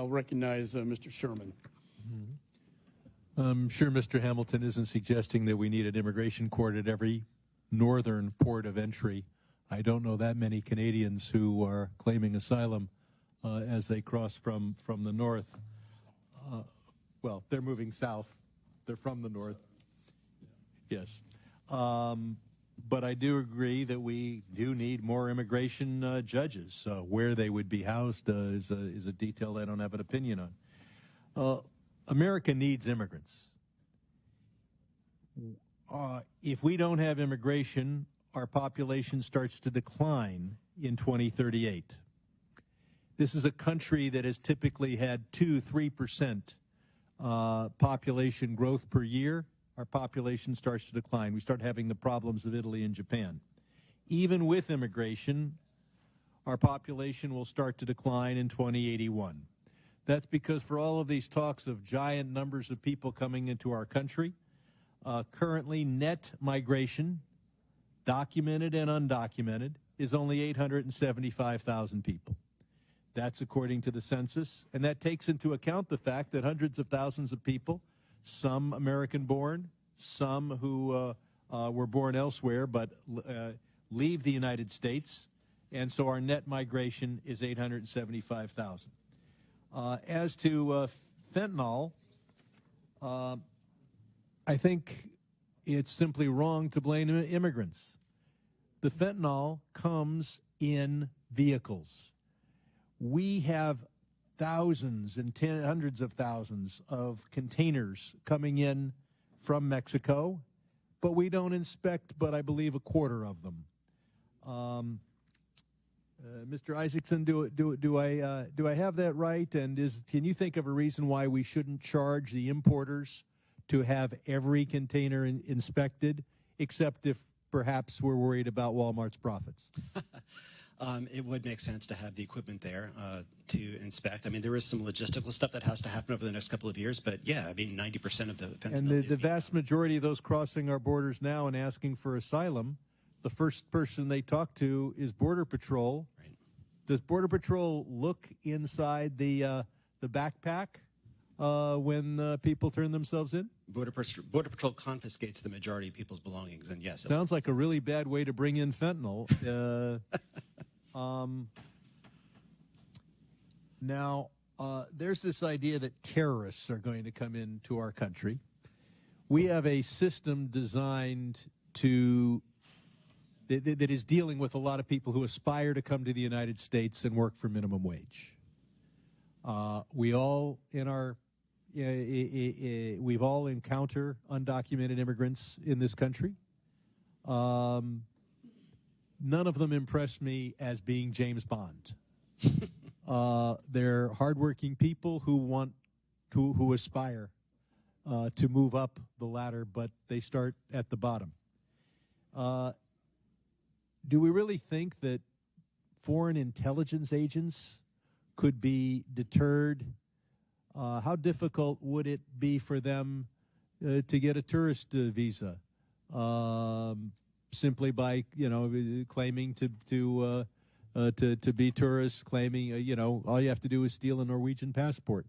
I'll recognize Mr. Sherman. I'm sure Mr. Hamilton isn't suggesting that we need an immigration court at every northern port of entry. I don't know that many Canadians who are claiming asylum as they cross from the north. Well, they're moving south. They're from the north. Yes. But I do agree that we do need more immigration judges. Where they would be housed is a detail I don't have an opinion on. America needs immigrants. If we don't have immigration, our population starts to decline in 2038. This is a country that has typically had 2-3% population growth per year. Our population starts to decline. We start having the problems of Italy and Japan. Even with immigration, our population will start to decline in 2081. That's because for all of these talks of giant numbers of people coming into our country, currently net migration, documented and undocumented, is only 875,000 people. That's according to the census, and that takes into account the fact that hundreds of thousands of people, some American-born, some who were born elsewhere but leave the United States, and so our net migration is 875,000. As to fentanyl, I think it's simply wrong to blame immigrants. The fentanyl comes in vehicles. We have thousands and hundreds of thousands of containers coming in from Mexico, but we don't inspect, but I believe, a quarter of them. Mr. Isaacson, do I have that right? And can you think of a reason why we shouldn't charge the importers to have every container inspected, except if perhaps we're worried about Walmart's profits? It would make sense to have the equipment there to inspect. I mean, there is some logistical stuff that has to happen over the next couple of years, but yeah, I mean, 90% of the fentanyl. And the vast majority of those crossing our borders now and asking for asylum, the first person they talk to is Border Patrol. Right. Does Border Patrol look inside the backpack when people turn themselves in? Border Patrol confiscates the majority of people's belongings, and yes. Sounds like a really bad way to bring in fentanyl. Now, there's this idea that terrorists are going to come into our country. We have a system designed that is dealing with a lot of people who aspire to come to the United States and work for minimum wage. We all we've all encountered undocumented immigrants in this country. None of them impress me as being James Bond. They're hardworking people who aspire to move up the ladder, but they start at the bottom. Do we really think that foreign intelligence agents could be deterred? How difficult would it be for them to get a tourist visa simply by claiming to be tourists, claiming all you have to do is steal a Norwegian passport?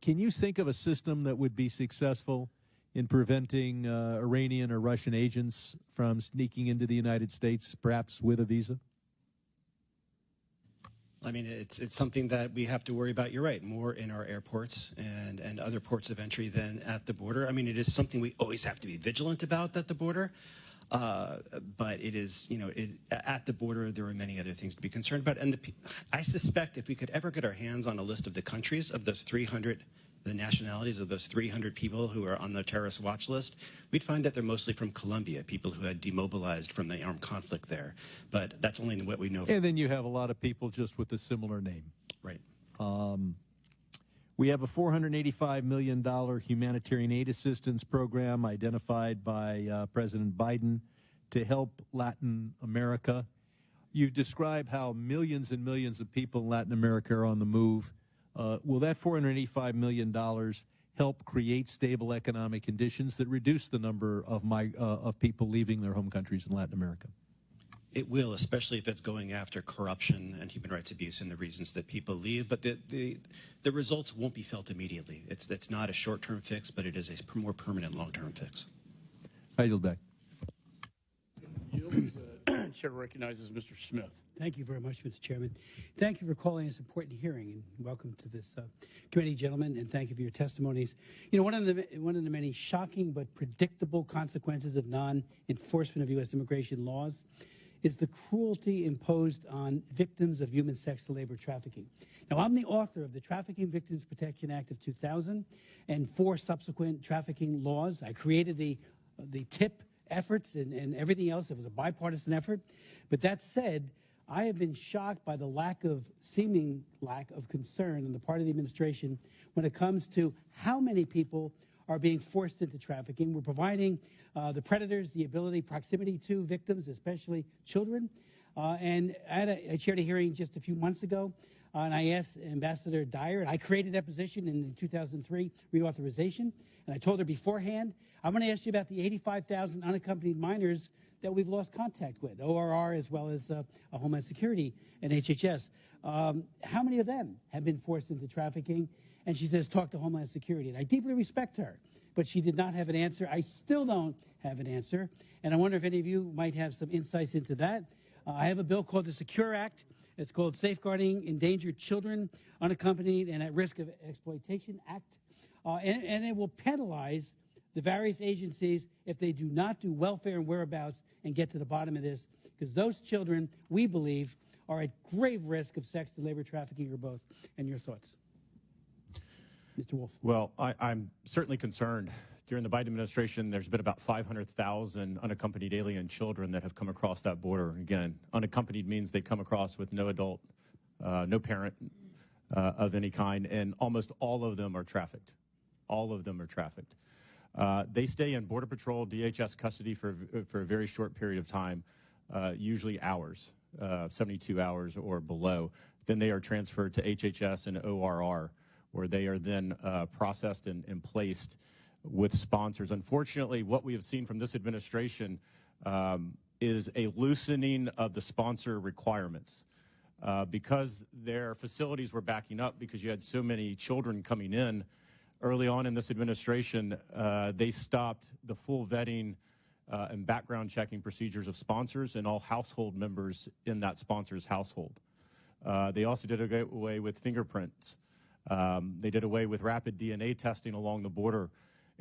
Can you think of a system that would be successful in preventing Iranian or Russian agents from sneaking into the United States, perhaps with a visa? I mean, it's something that we have to worry about, you're right, more in our airports and other ports of entry than at the border. I mean, it is something we always have to be vigilant about at the border. But it is, at the border, there are many other things to be concerned about. And I suspect if we could ever get our hands on a list of the countries of those 300, the nationalities of those 300 people who are on the terrorist watch list, we'd find that they're mostly from Colombia, people who had demobilized from the armed conflict there. But that's only what we know. And then you have a lot of people just with a similar name. Right. We have a $485 million humanitarian aid assistance program identified by President Biden to help Latin America. You describe how millions and millions of people in Latin America are on the move. Will that $485 million help create stable economic conditions that reduce the number of people leaving their home countries in Latin America? It will, especially if it's going after corruption and human rights abuse and the reasons that people leave. But the results won't be felt immediately. It's not a short-term fix, but it is a more permanent long-term fix. I yield back. Chair recognizes Mr. Smith. Thank you very much, Mr. Chairman. Thank you for calling this important hearing, and welcome to this committee, gentlemen, and thank you for your testimonies. You know, one of the many shocking but predictable consequences of non-enforcement of U.S. immigration laws is the cruelty imposed on victims of human sex to labor trafficking. Now, I'm the author of the Trafficking Victims Protection Act of 2000 and 4 subsequent trafficking laws. I created the TIP efforts and everything else. It was a bipartisan effort. But that said, I have been shocked by the seeming lack of concern on the part of the administration when it comes to how many people are being forced into trafficking. We're providing the predators the ability, proximity to victims, especially children. And I chaired a hearing just a few months ago, and I asked Ambassador Dyer, and I created that position in the 2003 reauthorization, and I told her beforehand, I'm going to ask you about the 85,000 unaccompanied minors that we've lost contact with, ORR as well as Homeland Security and HHS. How many of them have been forced into trafficking? And she says, talk to Homeland Security. And I deeply respect her, but she did not have an answer. I still don't have an answer. And I wonder if any of you might have some insights into that. I have a bill called the Secure Act. It's called Safeguarding Endangered Children, Unaccompanied and at Risk of Exploitation Act. And it will penalize the various agencies if they do not do welfare and whereabouts and get to the bottom of this, because those children, we believe, are at grave risk of sex to labor trafficking or both. And your thoughts? Mr. Wolf. Well, I'm certainly concerned. During the Biden administration, there's been about 500,000 unaccompanied alien children that have come across that border. Again, unaccompanied means they come across with no adult, no parent of any kind, and almost all of them are trafficked. All of them are trafficked. They stay in Border Patrol, DHS custody for a very short period of time, usually hours, 72 hours or below. Then they are transferred to HHS and ORR, where they are then processed and placed with sponsors. Unfortunately, what we have seen from this administration is a loosening of the sponsor requirements. Because their facilities were backing up because you had so many children coming in early on in this administration, they stopped the full vetting and background checking procedures of sponsors and all household members in that sponsor's household. They also did away with fingerprints. They did away with rapid DNA testing along the border.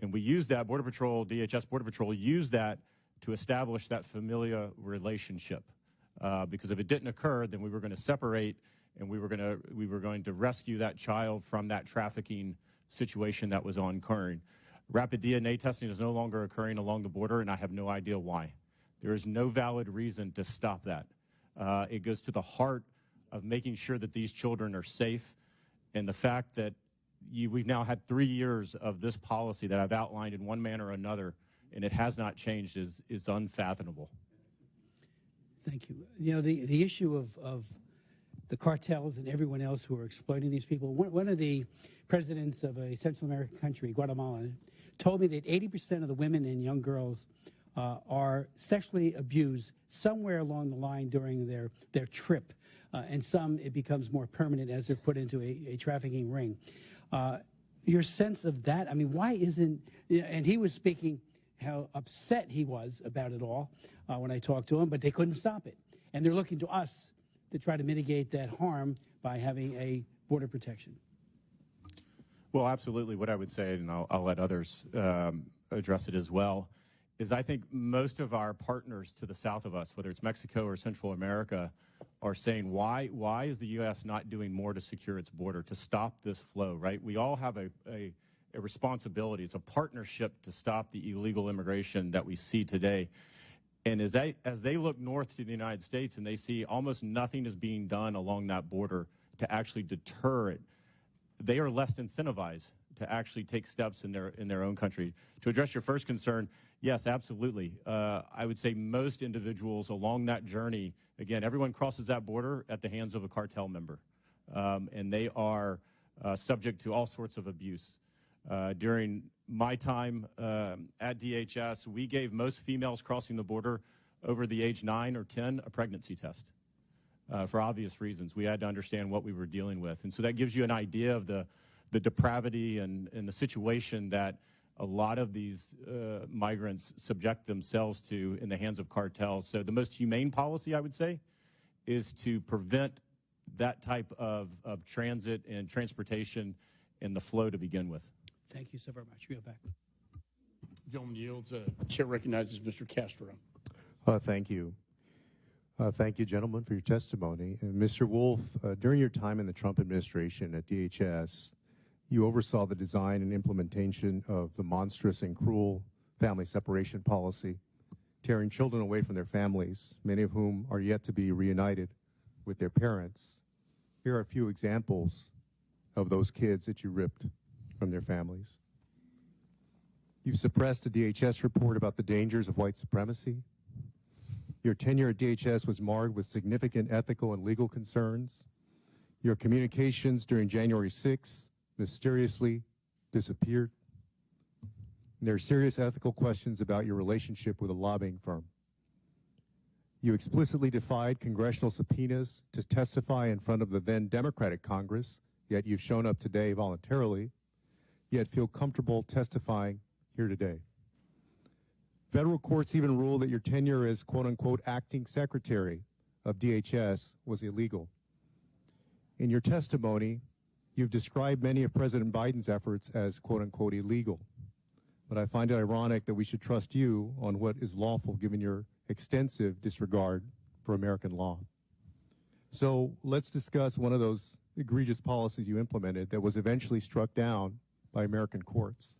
And we used that, Border Patrol, DHS Border Patrol used that to establish that familial relationship. Because if it didn't occur, then we were going to separate and we were going to rescue that child from that trafficking situation that was occurring. Rapid DNA testing is no longer occurring along the border, and I have no idea why. There is no valid reason to stop that. It goes to the heart of making sure that these children are safe, and the fact that we've now had 3 years of this policy that I've outlined in one manner or another, and it has not changed is unfathomable. Thank you. You know, the issue of the cartels and everyone else who are exploiting these people. One of the presidents of a Central American country, Guatemala, told me that 80% of the women and young girls are sexually abused somewhere along the line during their trip. And some, it becomes more permanent as they're put into a trafficking ring. Your sense of that, I mean, why isn't, and he was speaking how upset he was about it all when I talked to him, but they couldn't stop it. And they're looking to us to try to mitigate that harm by having a border protection. Well, absolutely. What I would say, and I'll let others address it as well, is I think most of our partners to the south of us, whether it's Mexico or Central America, are saying, why is the U.S. not doing more to secure its border, to stop this flow, right? We all have a responsibility. It's a partnership to stop the illegal immigration that we see today. And as they look north to the United States and they see almost nothing is being done along that border to actually deter it, they are less incentivized to actually take steps in their own country. To address your first concern, yes, absolutely. I would say most individuals along that journey, again, everyone crosses that border at the hands of a cartel member, and they are subject to all sorts of abuse. During my time at DHS, we gave most females crossing the border over the age 9 or 10 a pregnancy test. For obvious reasons. We had to understand what we were dealing with. And so that gives you an idea of the depravity and the situation that a lot of these migrants subject themselves to in the hands of cartels. So the most humane policy, I would say, is to prevent that type of transit and transportation and the flow to begin with. Thank you so very much. We'll go back. Gentleman yields. Chair recognizes Mr. Castro. Thank you. Thank you, gentlemen, for your testimony. And Mr. Wolf, during your time in the Trump administration at DHS, you oversaw the design and implementation of the monstrous and cruel family separation policy, tearing children away from their families, many of whom are yet to be reunited with their parents. Here are a few examples of those kids that you ripped from their families. You've suppressed a DHS report about the dangers of white supremacy. Your tenure at DHS was marred with significant ethical and legal concerns. Your communications during January 6th mysteriously disappeared. And there are serious ethical questions about your relationship with a lobbying firm. You explicitly defied congressional subpoenas to testify in front of the then Democratic Congress, yet you've shown up today voluntarily, yet feel comfortable testifying here today. Federal courts even ruled that your tenure as quote-unquote acting secretary of DHS was illegal. In your testimony, you've described many of President Biden's efforts as quote-unquote illegal. But I find it ironic that we should trust you on what is lawful given your extensive disregard for American law. So let's discuss one of those egregious policies you implemented that was eventually struck down by American courts.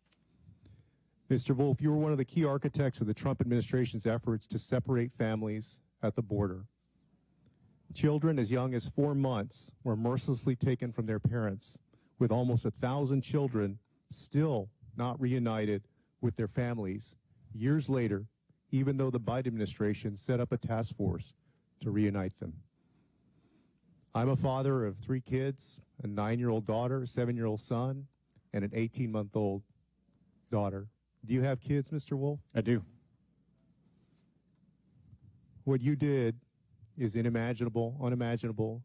Mr. Wolf, you were one of the key architects of the Trump administration's efforts to separate families at the border. Children as young as 4 months were mercilessly taken from their parents, with almost 1,000 children still not reunited with their families years later, even though the Biden administration set up a task force to reunite them. I'm a father of 3 kids, a 9-year-old daughter, a 7-year-old son, and an 18-month-old daughter. Do you have kids, Mr. Wolf? I do. What you did is unimaginable, unimaginable,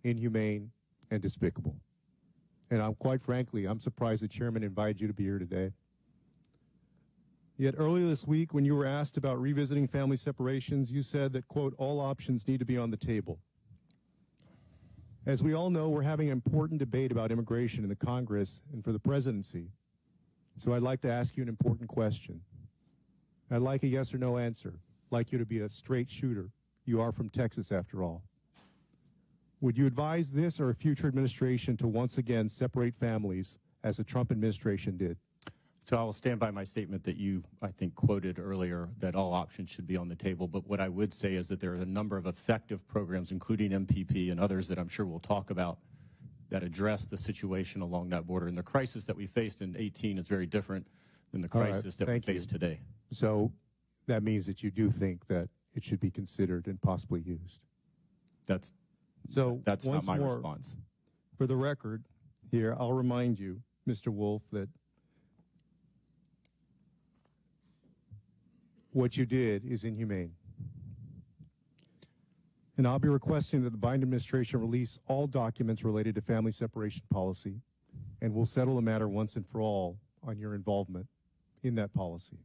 inhumane, and despicable. And quite frankly, I'm surprised the chairman invited you to be here today. Yet earlier this week, when you were asked about revisiting family separations, you said that, quote, all options need to be on the table. As we all know, we're having an important debate about immigration in the Congress and for the presidency. So I'd like to ask you an important question. I'd like a yes or no answer. I'd like you to be a straight shooter. You are from Texas, after all. Would you advise this or a future administration to once again separate families as the Trump administration did? So I will stand by my statement that you, I think, quoted earlier, that all options should be on the table. But what I would say is that there are a number of effective programs, including MPP and others that I'm sure we'll talk about, that address the situation along that border. And the crisis that we faced in 2018 is very different than the crisis that we face today. So that means that you do think that it should be considered and possibly used. That's not my response. For the record here, I'll remind you, Mr. Wolf, that what you did is inhumane. And I'll be requesting that the Biden administration release all documents related to family separation policy, and we'll settle the matter once and for all on your involvement in that policy.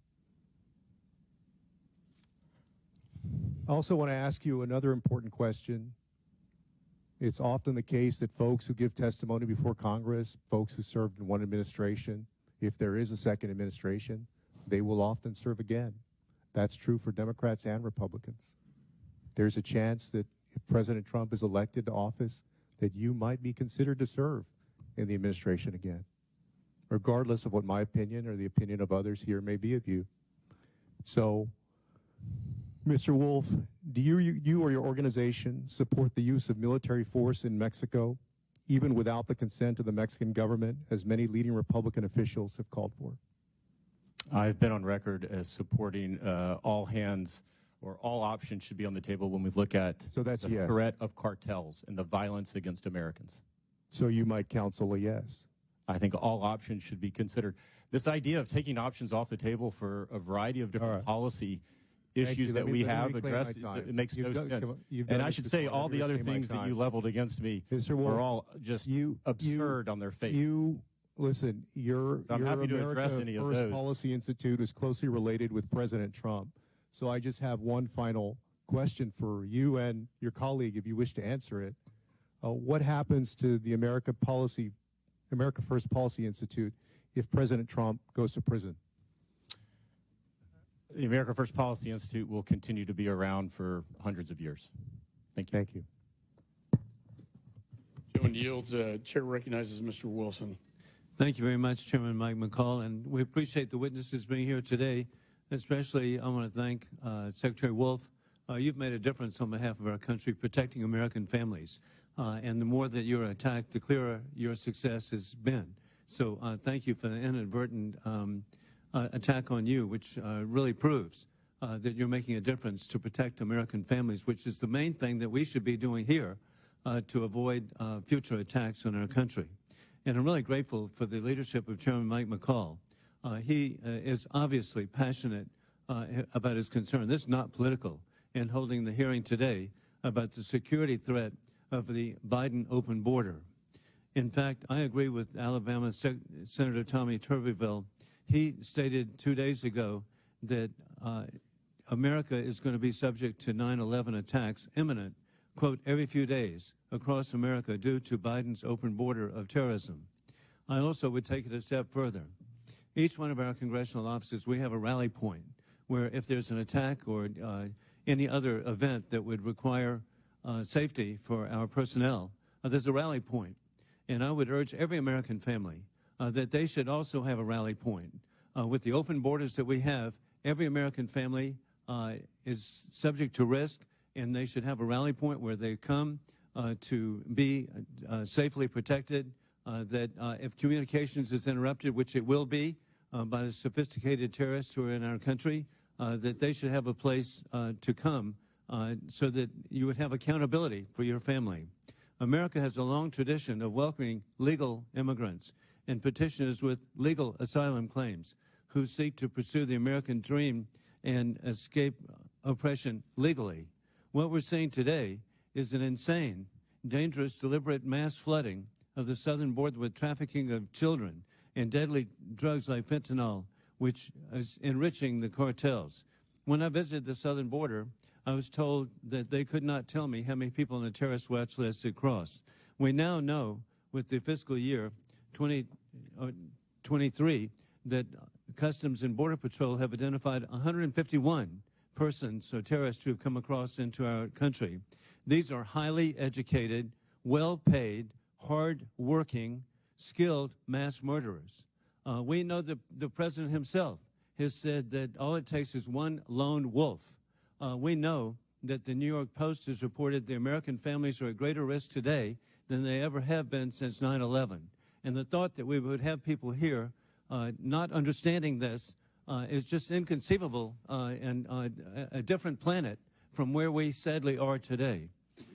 I also want to ask you another important question. It's often the case that folks who give testimony before Congress, folks who served in one administration, if there is a second administration, they will often serve again. That's true for Democrats and Republicans. There's a chance that if President Trump is elected to office, that you might be considered to serve in the administration again, regardless of what my opinion or the opinion of others here may be of you. So, Mr. Wolf, do you or your organization support the use of military force in Mexico, even without the consent of the Mexican government, as many leading Republican officials have called for? I've been on record as supporting all hands or all options should be on the table when we look at the threat of cartels and the violence against Americans. So you might counsel a yes? I think all options should be considered. This idea of taking options off the table for a variety of different policy issues you. that Let we me have reclaim my addressed, time. it makes no You've done- sense. come on, you've And done I this should say before. all Let me the other reclaim my things that time. you leveled against me Mr. Wolf, are all just absurd on their face. Listen, I'm happy to address America any of First those. Policy Institute is closely related with President Trump. So I just have one final question for you and your colleague, if you wish to answer it. What happens to the America First Policy Institute if President Trump goes to prison? The America First Policy Institute will continue to be around for hundreds of years. Thank you. Thank you. Gentleman yields. Chair recognizes Mr. Wilson. Thank you very much, Chairman Mike McCall, and we appreciate the witnesses being here today. Especially, I want to thank Secretary Wolf. You've made a difference on behalf of our country, protecting American families. And the more that you're attacked, the clearer your success has been. So thank you for the inadvertent attack on you, which really proves that you're making a difference to protect American families, which is the main thing that we should be doing here to avoid future attacks on our country. And I'm really grateful for the leadership of Chairman Mike McCall. He is obviously passionate about his concern. This is not political. In holding the hearing today about the security threat of the Biden open border. In fact, I agree with Alabama Senator Tommy Tuberville. He stated 2 days ago that America is going to be subject to 9/11 attacks imminent, quote, every few days across America due to Biden's open border of terrorism. I also would take it a step further. Each one of our congressional offices, we have a rally point where if there's an attack or any other event that would require safety for our personnel, there's a rally point. And I would urge every American family that they should also have a rally point. With the open borders that we have, every American family is subject to risk, and they should have a rally point where they come to be safely protected, that if communications is interrupted, which it will be by the sophisticated terrorists who are in our country, that they should have a place to come so that you would have accountability for your family. America has a long tradition of welcoming legal immigrants and petitioners with legal asylum claims who seek to pursue the American dream and escape oppression legally. What we're seeing today is an insane, dangerous, deliberate mass flooding of the southern border with trafficking of children and deadly drugs like fentanyl, which is enriching the cartels. When I visited the southern border, I was told that they could not tell me how many people on the terrorist watch list had crossed. We now know, with the fiscal year 2023, that Customs and Border Patrol have identified 151 persons or terrorists who have come across into our country. These are highly educated, well-paid, hard-working, skilled mass murderers. We know that the president himself has said that all it takes is one lone wolf. We know that the New York Post has reported the American families are at greater risk today than they ever have been since 9/11. And the thought that we would have people here not understanding this is just inconceivable and a different planet from where we sadly are today.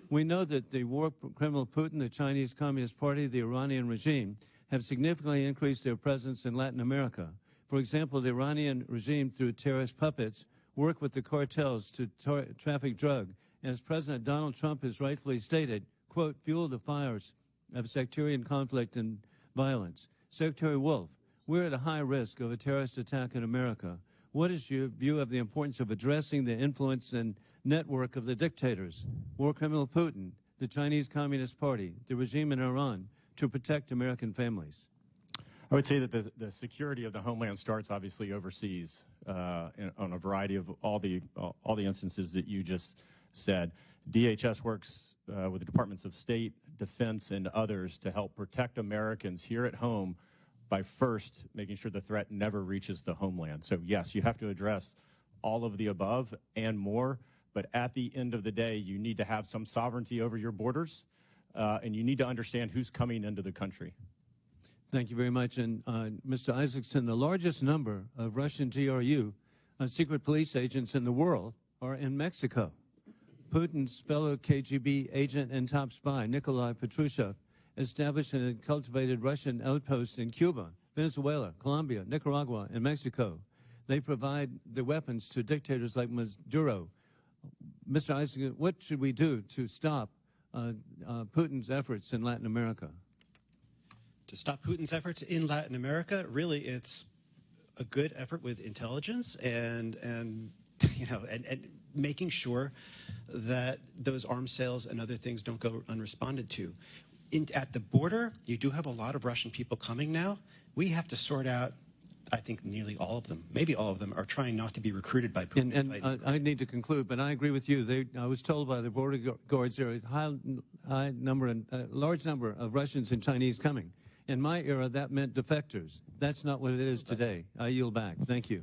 We know that the war criminal Putin, the Chinese Communist Party, the Iranian regime have significantly increased their presence in Latin America. For example, the Iranian regime, through terrorist puppets, work with the cartels to traffic drug. And as President Donald Trump has rightfully stated, quote, fuel the fires of sectarian conflict and violence. Secretary Wolf, we're at a high risk of a terrorist attack in America. What is your view of the importance of addressing the influence and network of the dictators, war criminal Putin, the Chinese Communist Party, the regime in Iran, to protect American families? I would say that the security of the homeland starts obviously overseas on a variety of all the instances that you just said. DHS works with the Departments of State, Defense, and others to help protect Americans here at home by first making sure the threat never reaches the homeland. So yes, you have to address all of the above and more, but at the end of the day, you need to have some sovereignty over your borders, and you need to understand who's coming into the country. Thank you very much. And Mr. Isaacson, the largest number of Russian GRU, secret police agents in the world, are in Mexico. Putin's fellow KGB agent and top spy, Nikolai Patrushev, established and cultivated Russian outposts in Cuba, Venezuela, Colombia, Nicaragua, and Mexico. They provide the weapons to dictators like Maduro. Mr. Isaac, what should we do to stop Putin's efforts in Latin America? To stop Putin's efforts in Latin America, really, it's a good effort with intelligence and making sure that those arms sales and other things don't go unresponded to. At the border, you do have a lot of Russian people coming now. We have to sort out, I think nearly all of them, maybe all of them, are trying not to be recruited by Putin. And I need to conclude, but I agree with you. I was told by the border guards there is a large number of Russians and Chinese coming. In my era, that meant defectors. That's not what it is today. I yield back. Thank you.